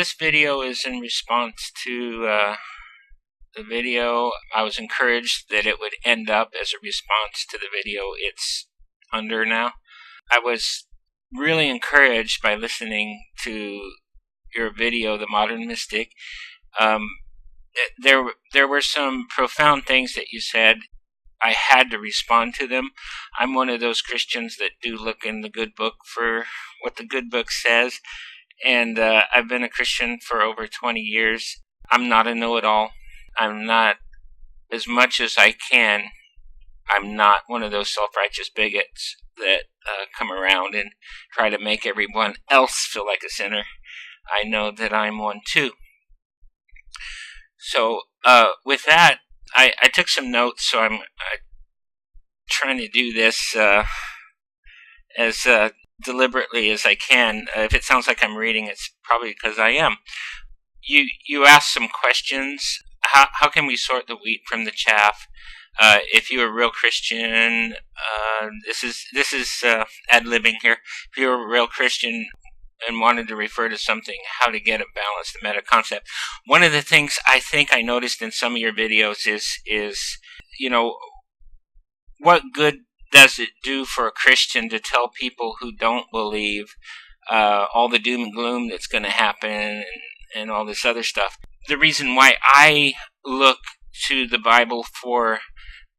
this video is in response to the video. I was encouraged that it would end up as a response to the video it's under now. I was really encouraged by listening to your video, The Modern Mystic. There were some profound things that you said. I had to respond to them. I'm one of those Christians that do look in the good book for what the good book says, and I've been a Christian for over 20 years. I'm not a know-it-all. I'm not, as much as I can, I'm not one of those self-righteous bigots that come around and try to make everyone else feel like a sinner. I know that I'm one too. So with that, I took some notes, so I'm trying to do this as deliberately as I can. If it sounds like I'm reading, it's probably because I am. You asked some questions. How can we sort the wheat from the chaff? If you're a real Christian, this is ad-libbing here. If you're a real Christian and wanted to refer to something, how to get a balanced meta concept. One of the things I think I noticed in some of your videos is what good does it do for a Christian to tell people who don't believe all the doom and gloom that's going to happen and all this other stuff? The reason why I look to the Bible for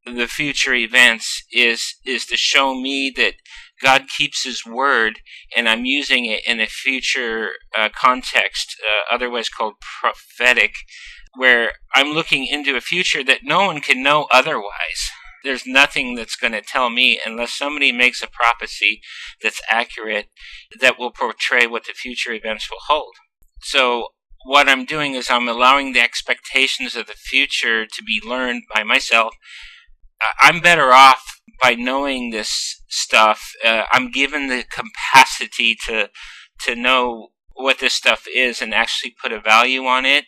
the future events is to show me that God keeps His word, and I'm using it in a future context, otherwise called prophetic, where I'm looking into a future that no one can know otherwise. There's nothing that's going to tell me, unless somebody makes a prophecy that's accurate, that will portray what the future events will hold. So what I'm doing is I'm allowing the expectations of the future to be learned by myself. I'm better off by knowing this stuff. I'm given the capacity to know what this stuff is and actually put a value on it,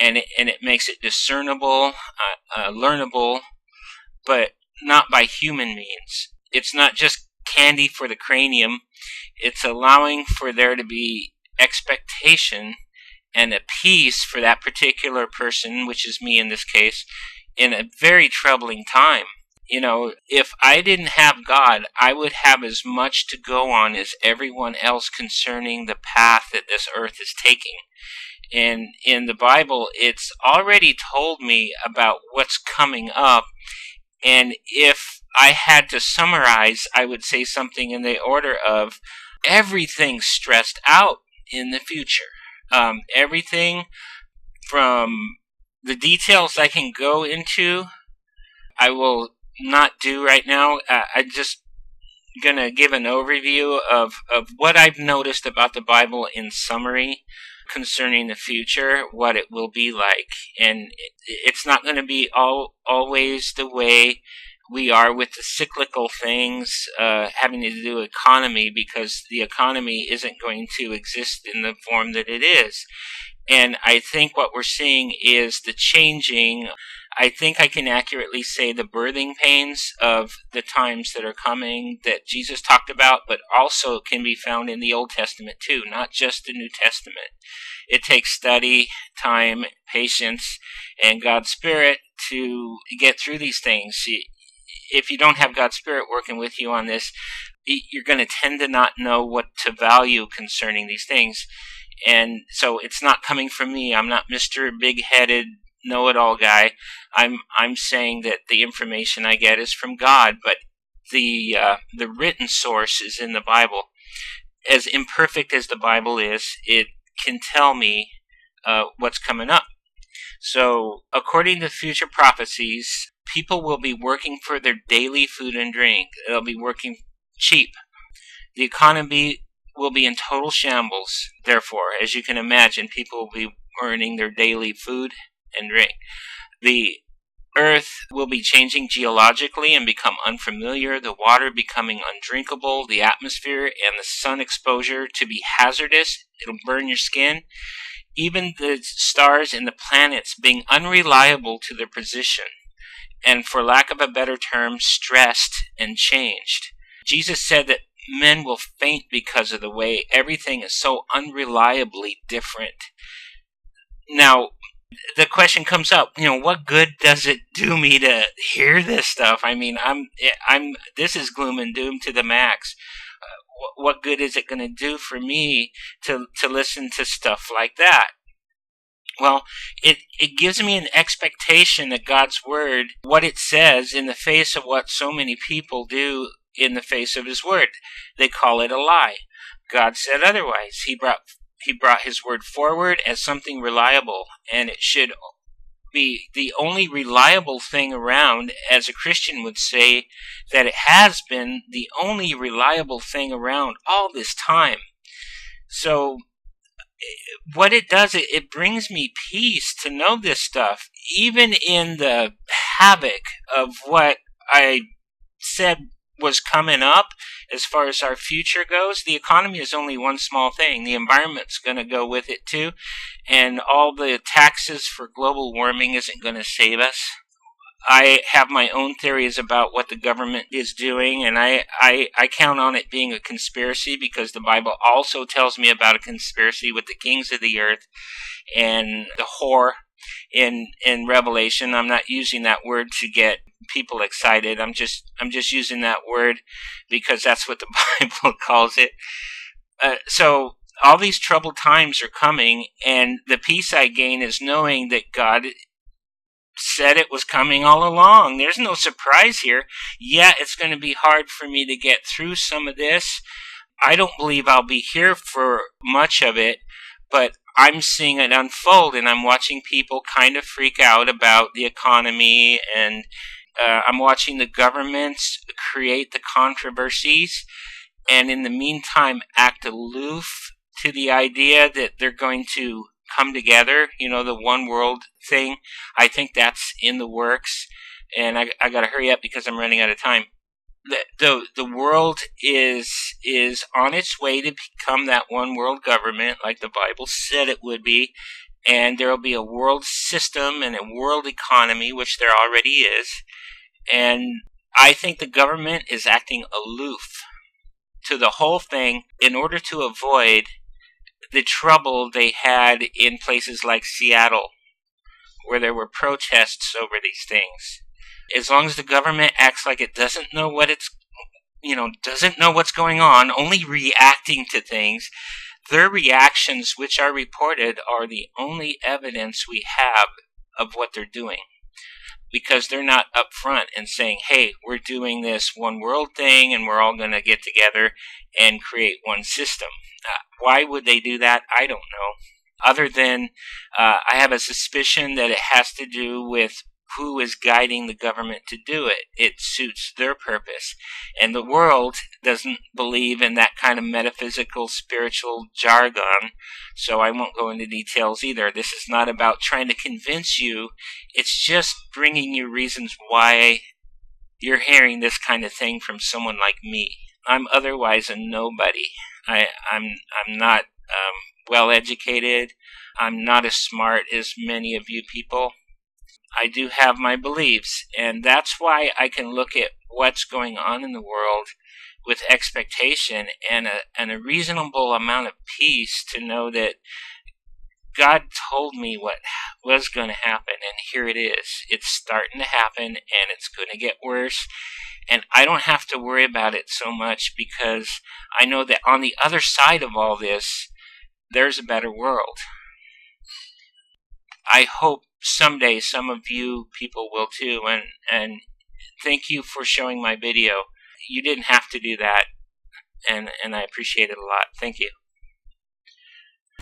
and it makes it discernible, learnable, but not by human means. It's not just candy for the cranium. It's allowing for there to be expectation and a peace for that particular person, which is me in this case, in a very troubling time. If I didn't have God, I would have as much to go on as everyone else concerning the path that this earth is taking. And in the Bible, it's already told me about what's coming up. And if I had to summarize, I would say something in the order of everything's stressed out in the future. Everything from the details I can go into, I will not do right now. I'm just going to give an overview of what I've noticed about the Bible in summary concerning the future, what it will be like. And it's not going to be always the way we are with the cyclical things having to do with economy, because the economy isn't going to exist in the form that it is. And I think what we're seeing is the changing. I think I can accurately say the birthing pains of the times that are coming that Jesus talked about, but also can be found in the Old Testament too, not just the New Testament. It takes study, time, patience, and God's Spirit to get through these things. If you don't have God's Spirit working with you on this, you're going to tend to not know what to value concerning these things. And so it's not coming from me. I'm not Mr. Big-Headed know-it-all guy. I'm saying that the information I get is from God, but the written source is in the Bible. As imperfect as the Bible is, it can tell me what's coming up. So, according to future prophecies, people will be working for their daily food and drink. They'll be working cheap. The economy will be in total shambles. Therefore, as you can imagine, people will be earning their daily food and drink. The earth will be changing geologically and become unfamiliar, the water becoming undrinkable, the atmosphere and the sun exposure to be hazardous. It'll burn your skin. Even the stars and the planets being unreliable to their position, and for lack of a better term, stressed and changed. Jesus said that men will faint because of the way everything is so unreliably different. Now, the question comes up, what good does it do me to hear this stuff? I mean, this is gloom and doom to the max. What good is it going to do for me to listen to stuff like that? Well, it gives me an expectation that God's Word, what it says in the face of what so many people do in the face of His Word. They call it a lie. God said otherwise. He brought His Word forward as something reliable, and it should be the only reliable thing around. As a Christian would say, that it has been the only reliable thing around all this time. So what it does, it brings me peace to know this stuff, even in the havoc of what I said was coming up as far as our future goes. The economy is only one small thing. The environment's going to go with it too, and all the taxes for global warming isn't going to save us. I have my own theories about what the government is doing, and I count on it being a conspiracy, because the Bible also tells me about a conspiracy with the kings of the earth and the whore in Revelation. I'm not using that word to get people excited. I'm just using that word because that's what the Bible calls it. So all these troubled times are coming, and the peace I gain is knowing that God said it was coming all along. There's no surprise here. Yeah, it's going to be hard for me to get through some of this. I don't believe I'll be here for much of it, but I'm seeing it unfold, and I'm watching people kind of freak out about the economy, and I'm watching the governments create the controversies, and in the meantime act aloof to the idea that they're going to come together, the one world thing. I think that's in the works, and I got to hurry up because I'm running out of time. The world is on its way to become that one world government, like the Bible said it would be, and there will be a world system and a world economy, which there already is. And I think the government is acting aloof to the whole thing in order to avoid the trouble they had in places like Seattle, where there were protests over these things. As long as the government acts like it doesn't know doesn't know what's going on, only reacting to things, their reactions, which are reported, are the only evidence we have of what they're doing. Because they're not upfront and saying, hey, we're doing this one world thing and we're all going to get together and create one system. Why would they do that? I don't know. Other than I have a suspicion that it has to do with who is guiding the government to do it. It suits their purpose. And the world doesn't believe in that kind of metaphysical, spiritual jargon, so I won't go into details either. This is not about trying to convince you. It's just bringing you reasons why you're hearing this kind of thing from someone like me. I'm otherwise a nobody. I'm not well educated. I'm not as smart as many of you people. I do have my beliefs, and that's why I can look at what's going on in the world with expectation and a reasonable amount of peace to know that God told me what was going to happen, and here it is. It's starting to happen, and it's going to get worse, and I don't have to worry about it so much because I know that on the other side of all this, there's a better world. I hope someday some of you people will too, and thank you for showing my video. You didn't have to do that, and I appreciate it a lot. Thank you.